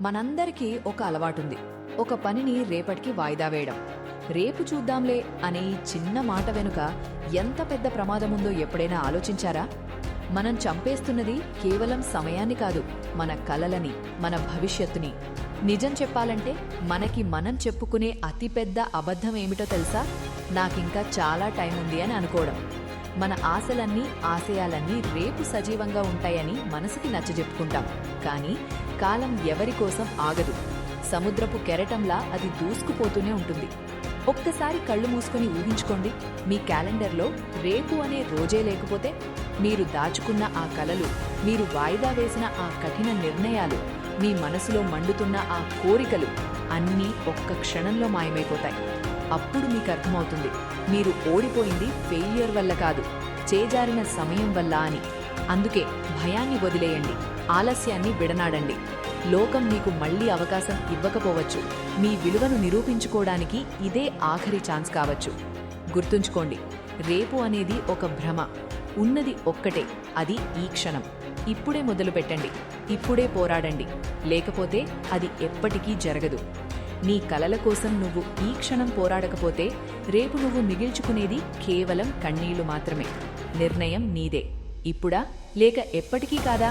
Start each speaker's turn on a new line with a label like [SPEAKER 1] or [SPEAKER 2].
[SPEAKER 1] మనందరికీ ఒక అలవాటుంది. ఒక పనిని రేపటికి వాయిదా వేయడం. రేపు చూద్దాంలే అనే ఈ చిన్న మాట వెనుక ఎంత పెద్ద ప్రమాదముందో ఎప్పుడైనా ఆలోచించారా? మనం చంపేస్తున్నది కేవలం సమయాన్ని కాదు, మన కలలని, మన భవిష్యత్తుని. నిజం చెప్పాలంటే మనకి మనం చెప్పుకునే అతిపెద్ద అబద్ధం ఏమిటో తెలుసా? నాకింకా చాలా టైం ఉంది అని అనుకోవడం. మన ఆశలన్నీ, ఆశయాలన్నీ రేపు సజీవంగా ఉంటాయని మనసుకి నచ్చజెప్పుకుంటాం. కానీ కాలం ఎవరి కోసం ఆగదు. సముద్రపు కెరటంలా అది దూసుకుపోతూనే ఉంటుంది. ఒక్కసారి కళ్ళు మూసుకొని ఊహించుకోండి, మీ క్యాలెండర్లో రేపు అనే రోజే లేకపోతే మీరు దాచుకున్న ఆ కలలు, మీరు వాయిదా వేసిన ఆ కఠిన నిర్ణయాలు, మీ మనసులో మండుతున్న ఆ కోరికలు అన్నీ ఒక్క క్షణంలో మాయమైపోతాయి. అప్పుడు మీకు అర్థమవుతుంది, మీరు ఓడిపోయింది ఫెయిల్యూర్ వల్ల కాదు, చేజారిన సమయం వల్ల అని. అందుకే భయాన్ని వదిలేయండి, ఆలస్యాన్ని విడనాడండి. లోకం మీకు మళ్లీ అవకాశం ఇవ్వకపోవచ్చు. మీ విలువను నిరూపించుకోవడానికి ఇదే ఆఖరి ఛాన్స్ కావచ్చు. గుర్తుంచుకోండి, రేపు అనేది ఒక భ్రమ. ఉన్నది ఒక్కటే, అది ఈ క్షణం. ఇప్పుడే మొదలు పెట్టండి, ఇప్పుడే పోరాడండి. లేకపోతే అది ఎప్పటికీ జరగదు. నీ కలల కోసం నువ్వు ఈ క్షణం పోరాడకపోతే రేపు నువ్వు మిగిల్చుకునేది కేవలం కన్నీళ్లు మాత్రమే. నిర్ణయం నీదే. ఇప్పుడా లేక ఎప్పటికీ కాదా?